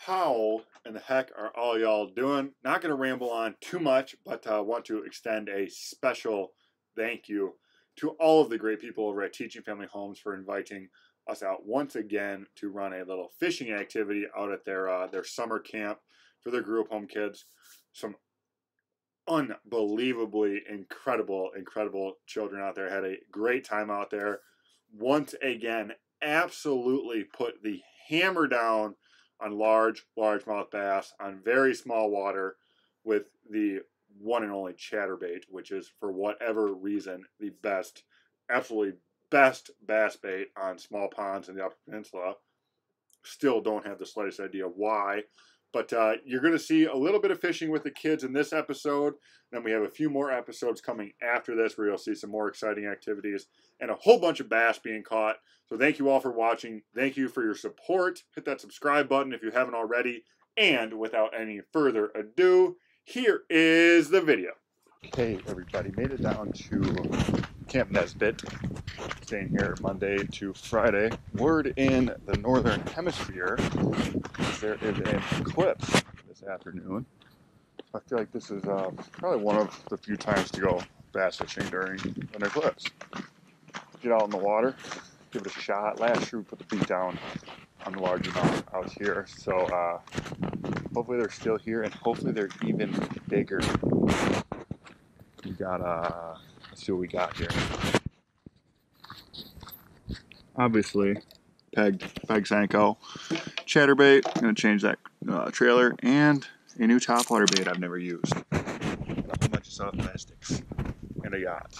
How in the heck are all y'all doing? Not going to ramble on too much, but want to extend a special thank you to all of the great people over at Teaching Family Homes for inviting us out once again to run a little fishing activity out at their summer camp for their group home kids. Some unbelievably incredible children out there. Had a great time out there. Once again, absolutely put the hammer down on largemouth bass on very small water with the one and only chatterbait, which is, for whatever reason, the best, absolutely best bass bait on small ponds in the Upper Peninsula. Still don't have the slightest idea why. But you're going to see a little bit of fishing with the kids in this episode. Then we have a few more episodes coming after this where you'll see some more exciting activities and a whole bunch of bass being caught. So thank you all for watching. Thank you for your support. Hit that subscribe button if you haven't already. And without any further ado, here is the video. Okay, everybody, made it down to Camp Nesbitt. Staying here Monday to Friday. Word in the northern hemisphere is there is an eclipse this afternoon. I feel like this is probably one of the few times to go bass fishing during an eclipse. Get out in the water, give it a shot. Last year we put the beat down on the largemouth out here, so hopefully they're still here and hopefully they're even bigger. We got let's see what we got here. Obviously, peg Senko, chatterbait. I'm gonna change that trailer, and a new topwater bait I've never used. And a whole bunch of soft plastics and a yacht.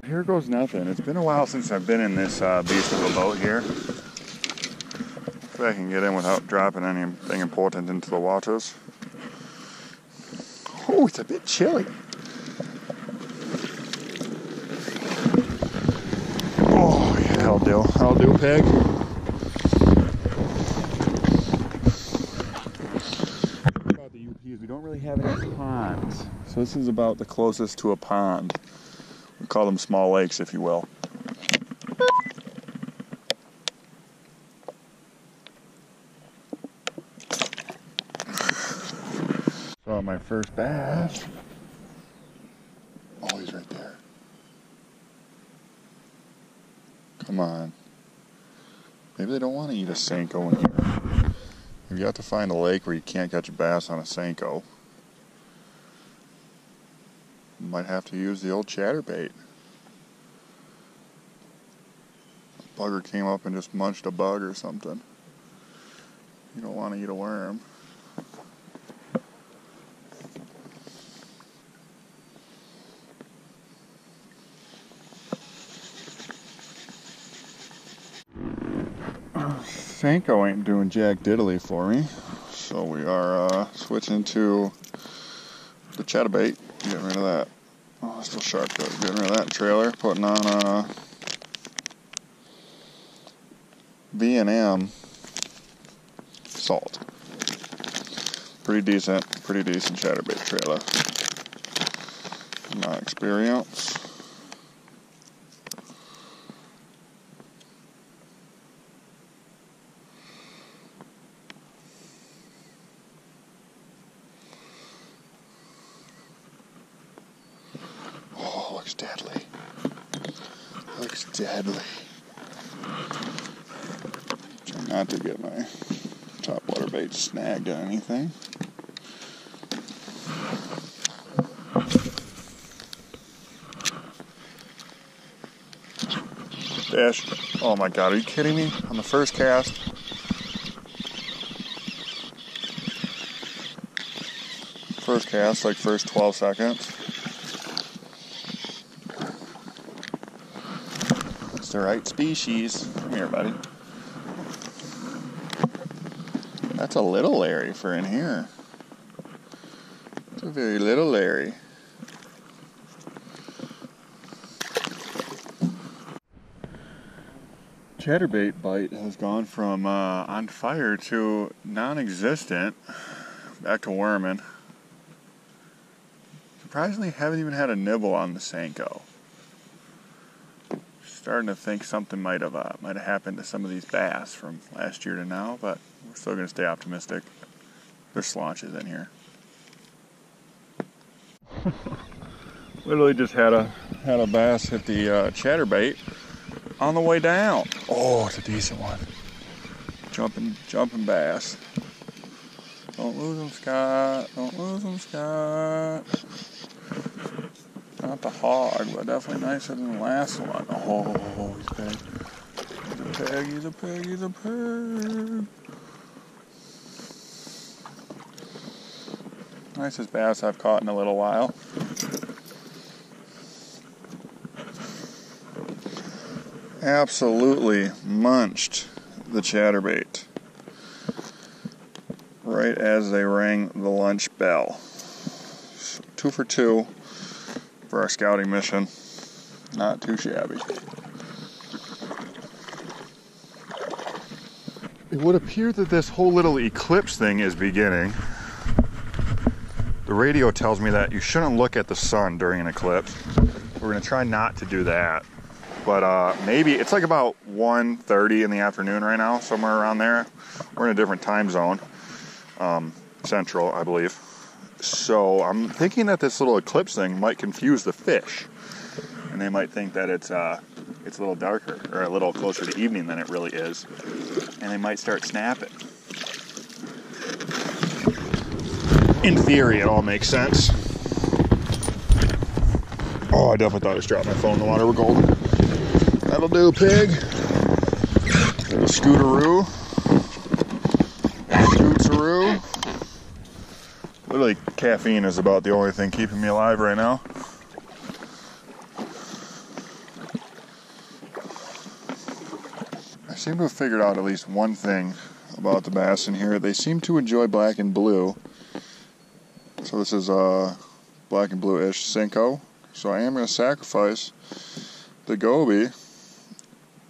Here goes nothing. It's been a while since I've been in this beast of a boat here. Hopefully I can get in without dropping anything important into the waters. Oh, it's a bit chilly. Oh, yeah, that'll do, peg. About the UPs, we don't really have any ponds, so this is about the closest to a pond. We call them small lakes, if you will. Saw my first bass. Oh, he's right there. Come on. Maybe they don't want to eat a Senko in here. If you have to find a lake where you can't catch a bass on a Senko, you might have to use the old chatterbait. A bugger came up and just munched a bug or something. You don't want to eat a worm. Senko ain't doing jack diddly for me, so we are switching to the chatterbait. Getting rid of that. Oh, still sharp though. Getting rid of that trailer. Putting on V&M salt. Pretty decent chatterbait trailer. My experience. Looks deadly. Looks deadly. Try not to get my topwater bait snagged on anything. Dash. Oh my god, are you kidding me? On the first cast. First cast, like first 12 seconds. It's the right species. Come here, buddy. That's a little Larry for in here. It's a very little Larry. Chatterbait bite has gone from on fire to non-existent. Back to worming. Surprisingly, haven't even had a nibble on the Senko. Starting to think something might have happened to some of these bass from last year to now, but we're still going to stay optimistic. There's slonches in here. Literally just had a bass hit the chatterbait on the way down. Oh, it's a decent one. Jumping bass. Don't lose them, Scott. Don't lose them, Scott. Not the hog, but definitely nicer than the last one. Oh, he's big. He's a pig, he's a pig, he's a pig. Nicest bass I've caught in a little while. Absolutely munched the chatterbait right as they rang the lunch bell. So 2 for 2 for our scouting mission. Not too shabby. It would appear that this whole little eclipse thing is beginning. The radio tells me that you shouldn't look at the sun during an eclipse. We're going to try not to do that. But maybe, it's like about 1:30 in the afternoon right now, somewhere around there. We're in a different time zone, central, I believe. So I'm thinking that this little eclipse thing might confuse the fish. And they might think that it's a little darker, or a little closer to evening than it really is. And they might start snapping. In theory, it all makes sense. Oh, I definitely thought I just dropped my phone in the water. We're golden. That'll do, pig. Little scooteroo. Scootsaroo. Literally, caffeine is about the only thing keeping me alive right now. I seem to have figured out at least one thing about the bass in here. They seem to enjoy black and blue. So this is black and blue-ish Senko. So I am going to sacrifice the goby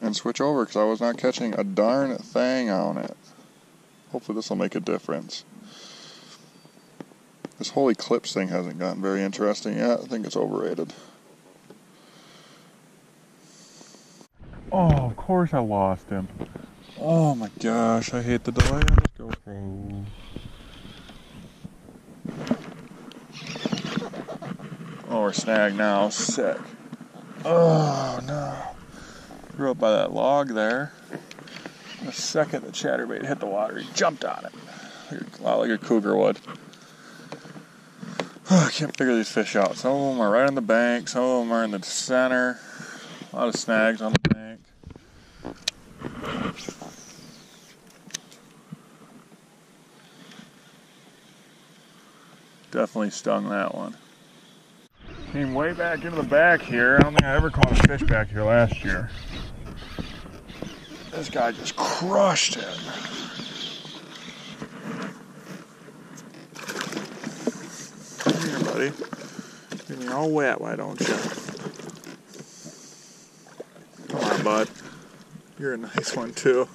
and switch over because I was not catching a darn thing on it. Hopefully this will make a difference. This whole eclipse thing hasn't gotten very interesting yet. I think it's overrated. Oh, of course I lost him. Oh my gosh, I hate the delay on this GoPro. Oh, we're snagged now. Sick. Oh no. Grew up by that log there. The second the chatterbait hit the water, he jumped on it. A lot like a cougar would. Oh, I can't figure these fish out. Some of them are right on the bank, some of them are in the center. A lot of snags on the bank. Definitely stung that one. Came way back into the back here. I don't think I ever caught a fish back here last year. This guy just crushed it. Come here, buddy. You're all wet, why don't you? Come on, bud. You're a nice one, too.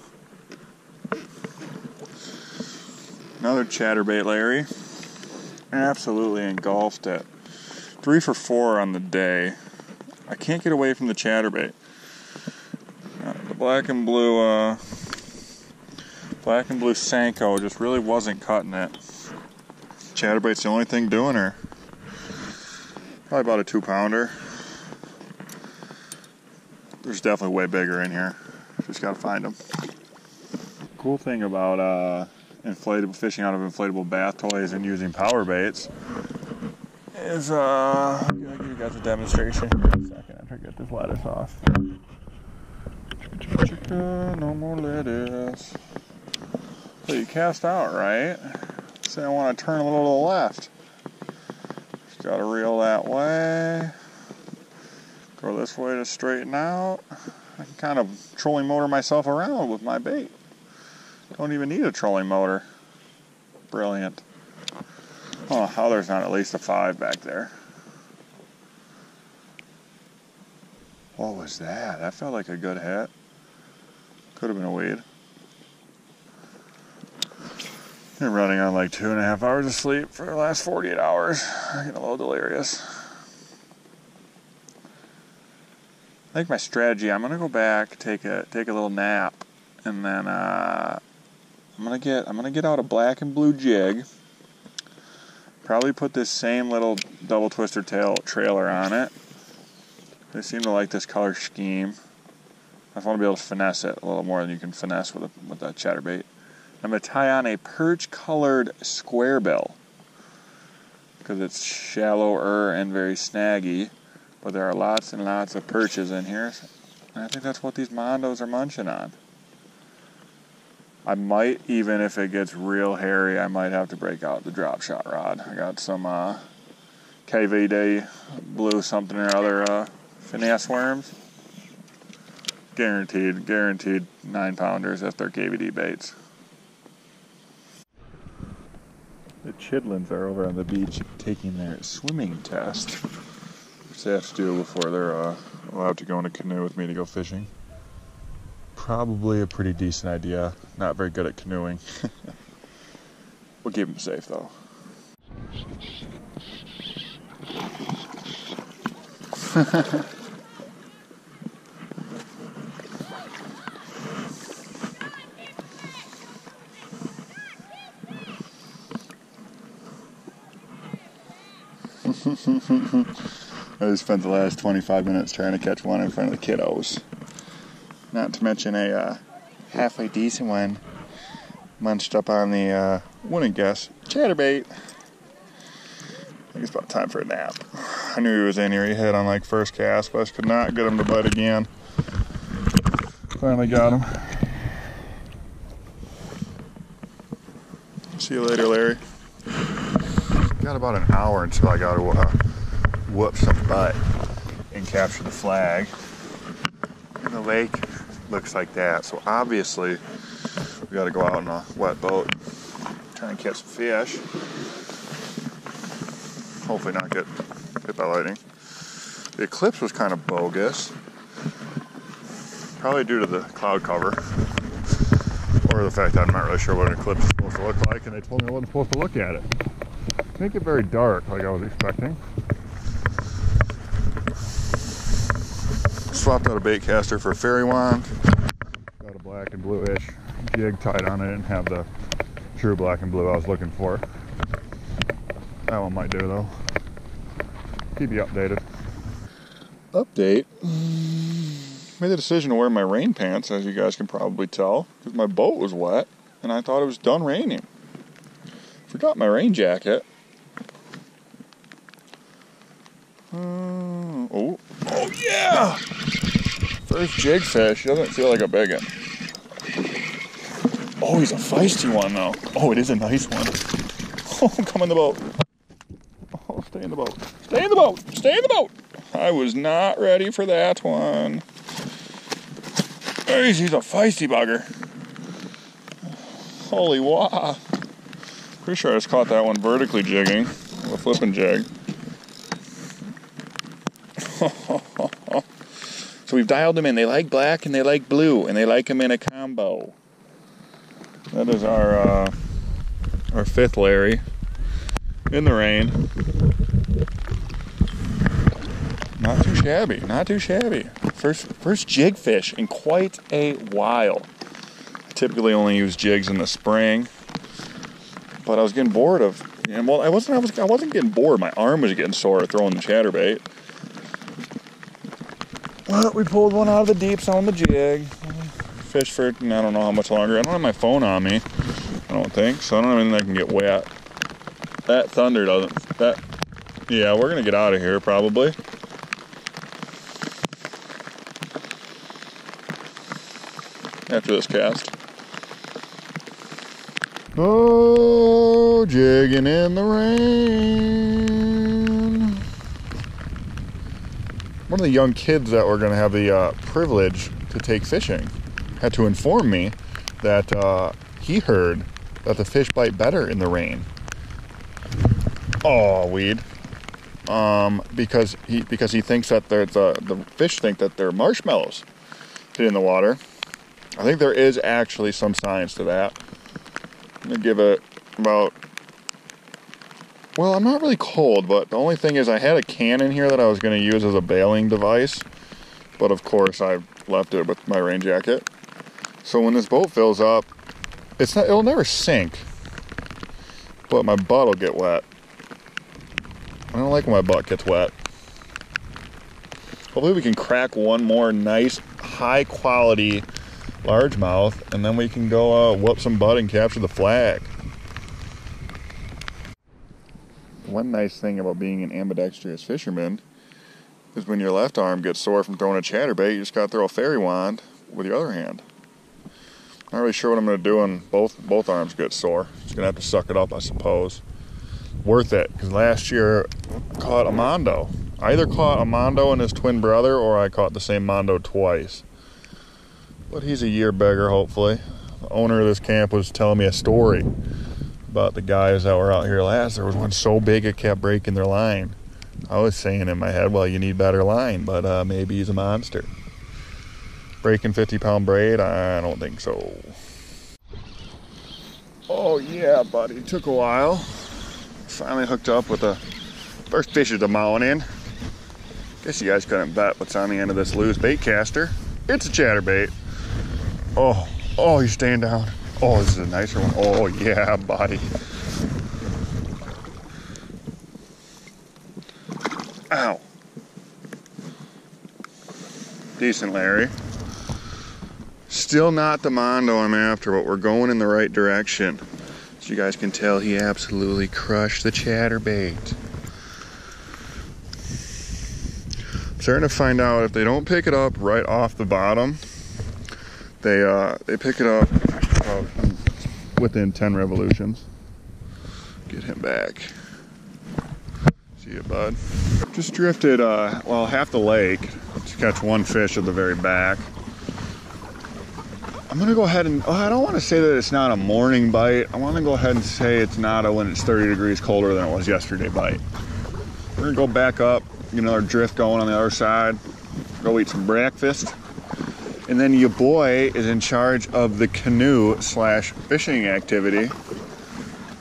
Another chatterbait, Larry. Absolutely engulfed it. 3 for 4 on the day. I can't get away from the chatterbait. The black and blue Senko just really wasn't cutting it. Chatterbait's the only thing doing her. Probably about a 2-pounder. There's definitely way bigger in here. Just gotta find them. Cool thing about fishing out of inflatable bath toys and using power baits is I'll give you guys a demonstration here in a second after I get this lettuce off. No more lettuce. So you cast out, right? Say I want to turn a little to the left. Just gotta reel that way. Go this way to straighten out. I can kind of trolling motor myself around with my bait. Don't even need a trolling motor. Brilliant. Oh, how there's not at least a 5 back there. What was that? That felt like a good hit. Could have been a weed. Been running on like 2.5 hours of sleep for the last 48 hours. I'm getting a little delirious. think my strategy, I'm gonna go back, take a little nap, and then I'm gonna get out a black and blue jig. Probably put this same little double twister tail trailer on it. They seem to like this color scheme. I just want to be able to finesse it a little more than you can finesse with a chatterbait. I'm going to tie on a perch-colored square bill because it's shallower and very snaggy, but there are lots and lots of perches in here. And I think that's what these mondos are munching on. I might, even if it gets real hairy, I might have to break out the drop shot rod. I got some KVD blue something or other finesse worms. Guaranteed 9-pounders if they're KVD baits. The chidlins are over on the beach taking their swimming test, which they have to do before they're allowed to go in a canoe with me to go fishing. Probably a pretty decent idea. Not very good at canoeing. We'll keep them safe though. I just spent the last 25 minutes trying to catch one in front of the kiddos. Not to mention a halfway decent one munched up on the, wouldn't guess, chatterbait. I think it's about time for a nap. I knew he was in here. He hit on like first cast, but I just could not get him to bite again. Finally got him. See you later, Larry. Got about an hour until I got to whoop some butt and capture the flag. And the lake looks like that, so obviously we got to go out in a wet boat, try and catch some fish. Hopefully not get hit by lightning. The eclipse was kind of bogus, probably due to the cloud cover, or the fact that I'm not really sure what an eclipse is supposed to look like, and they told me I wasn't supposed to look at it. Didn't get very dark like I was expecting. Swapped out a bait caster for a fairy wand. Got a black and bluish jig tied on it and have the true black and blue I was looking for. That one might do though. Keep you updated. Update. Made the decision to wear my rain pants, as you guys can probably tell, because my boat was wet and I thought it was done raining. Forgot my rain jacket. Oh yeah! First jig fish. Doesn't feel like a big one. Oh, he's a feisty one though. Oh, it is a nice one. Oh, come in the boat. Oh, stay in the boat. Stay in the boat. Stay in the boat. I was not ready for that one. He's a feisty bugger. Holy wow. Pretty sure I just caught that one vertically jigging with a flipping jig. So we've dialed them in. They like black and they like blue, and they like them in a combo. That is our fifth Larry in the rain. Not too shabby. Not too shabby. First jig fish in quite a while. I typically only use jigs in the spring, but I was getting bored of. And well, I wasn't getting bored. My arm was getting sore throwing the chatterbait. Well, we pulled one out of the deeps on the jig. Fish for, I don't know how much longer. I don't have my phone on me, I don't think, so I don't have anything that can get wet. That thunder doesn't, yeah, we're going to get out of here probably. After this cast. Oh, jigging in the rain. One of the young kids that were going to have the privilege to take fishing had to inform me that he heard that the fish bite better in the rain. Oh, weed. Because he thinks that the fish think that they're marshmallows hit in the water. I think there is actually some science to that. I'm going to give it about... Well, I'm not really cold, but the only thing is I had a can in here that I was going to use as a bailing device. but of course I've left it with my rain jacket. So when this boat fills up, it'll never sink, but my butt will get wet. I don't like when my butt gets wet. Hopefully we can crack one more nice, high quality largemouth, and then we can go whoop some butt and capture the flag. One nice thing about being an ambidextrous fisherman is when your left arm gets sore from throwing a chatterbait, you just gotta throw a fairy wand with your other hand. Not really sure what I'm gonna do when both arms get sore. Just gonna have to suck it up, I suppose. Worth it, because last year I caught a mondo. I either caught a mondo and his twin brother, or I caught the same mondo twice. But he's a year bigger, hopefully. The owner of this camp was telling me a story about the guys that were out here last. There was one so big it kept breaking their line. I was saying in my head, well, you need better line, but maybe he's a monster. Breaking 50-pound braid? I don't think so. Oh yeah, buddy, it took a while. Finally hooked up with the first fish of the morning. Guess you guys couldn't bet what's on the end of this loose bait caster. It's a chatterbait. Oh, he's staying down. Oh, this is a nicer one. Oh yeah, buddy. Ow. Decent, Larry. Still not the mondo I'm after, but we're going in the right direction. As you guys can tell, he absolutely crushed the chatterbait. I'm starting to find out if they don't pick it up right off the bottom, they pick it up within 10 revolutions. Get him back. See you, bud. Just drifted, half the lake to catch one fish at the very back. I'm gonna go ahead and, I don't want to say that it's not a morning bite. I want to go ahead and say it's not a when it's 30 degrees colder than it was yesterday bite. We're gonna go back up, get another drift going on the other side, go eat some breakfast, and then your boy is in charge of the canoe / fishing activity.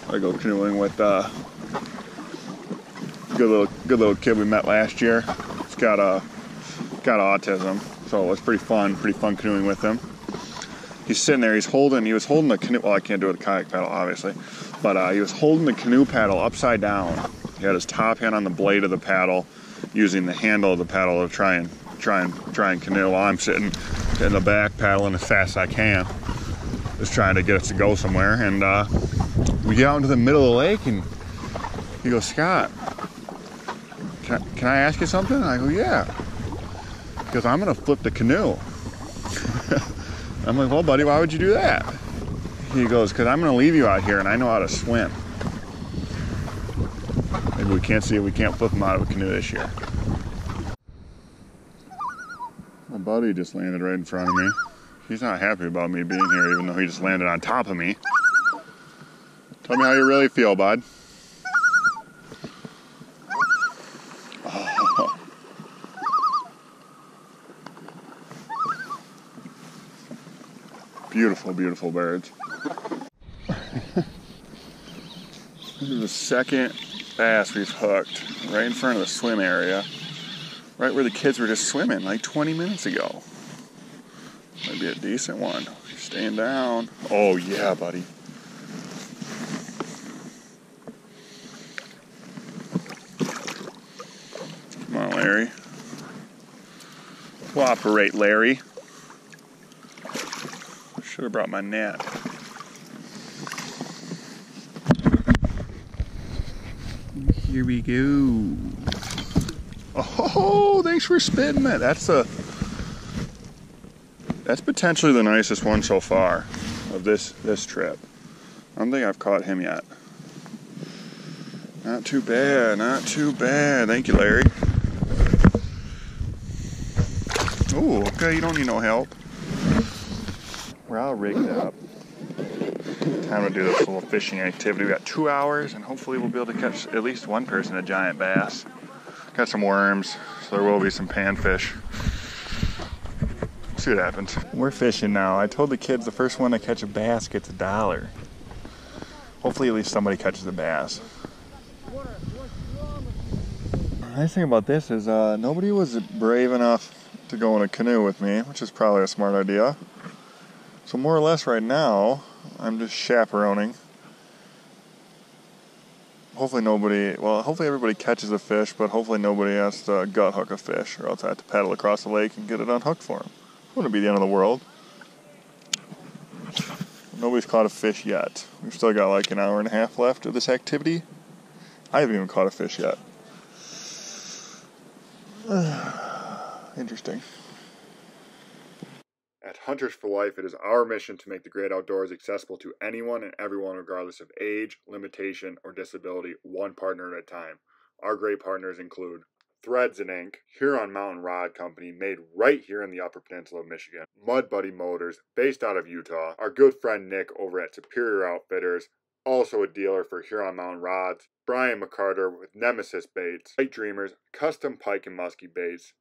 I go canoeing with good little kid we met last year. He's got autism, so it was pretty fun canoeing with him. He's sitting there, he was holding the canoe, well, I can't do it with a kayak paddle, obviously, but he was holding the canoe paddle upside down. He had his top hand on the blade of the paddle, using the handle of the paddle to try and canoe, while I'm sitting in the back paddling as fast as I can, just trying to get us to go somewhere. And we get out into the middle of the lake, and he goes, Scott, can I ask you something? And I go, yeah. He goes, I'm gonna flip the canoe. I'm like, well, buddy, why would you do that? He goes, because I'm going to leave you out here and I know how to swim. Maybe we can't flip him out of a canoe this year. My buddy just landed right in front of me. He's not happy about me being here, even though he just landed on top of me. Tell me how you really feel, bud. Beautiful, beautiful birds. This is the second bass we've hooked right in front of the swim area, right where the kids were just swimming like 20 minutes ago. Might be a decent one. He's staying down. Oh yeah, buddy. Come on, Larry. Cooperate, Larry. Should have brought my net. Here we go. Oh, thanks for spitting it. That's potentially the nicest one so far of this trip. I don't think I've caught him yet. Not too bad, not too bad. Thank you, Larry. Oh, okay, you don't need no help. We're all rigged up. Time to do this little fishing activity. We got 2 hours, and hopefully we'll be able to catch at least one person a giant bass. Got some worms, so there will be some panfish. See what happens. We're fishing now. I told the kids the first one to catch a bass gets $1. Hopefully at least somebody catches a bass. The nice thing about this is nobody was brave enough to go in a canoe with me, which is probably a smart idea. So more or less right now, I'm just chaperoning. Hopefully everybody catches a fish, but hopefully nobody has to gut hook a fish, or else I have to paddle across the lake and get it unhooked for them. Wouldn't be the end of the world. Nobody's caught a fish yet. We've still got like an hour and a half left of this activity. I haven't even caught a fish yet. Interesting. At Hunters for Life, it is our mission to make the great outdoors accessible to anyone and everyone, regardless of age, limitation, or disability, one partner at a time. Our great partners include Threads and Ink, Huron Mountain Rod Company, made right here in the Upper Peninsula of Michigan, Mud Buddy Motors, based out of Utah, our good friend Nick over at Superior Outfitters, also a dealer for Huron Mountain Rods, Brian McCarter with Nemesis Baits, Light Dreamers, custom pike and muskie baits,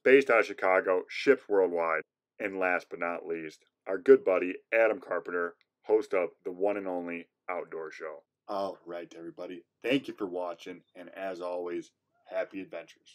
based out of Chicago, shipped worldwide. And last but not least, our good buddy Adam Carpenter, host of the one and only Outdoor Show. All right, everybody. Thank you for watching, and as always, happy adventures.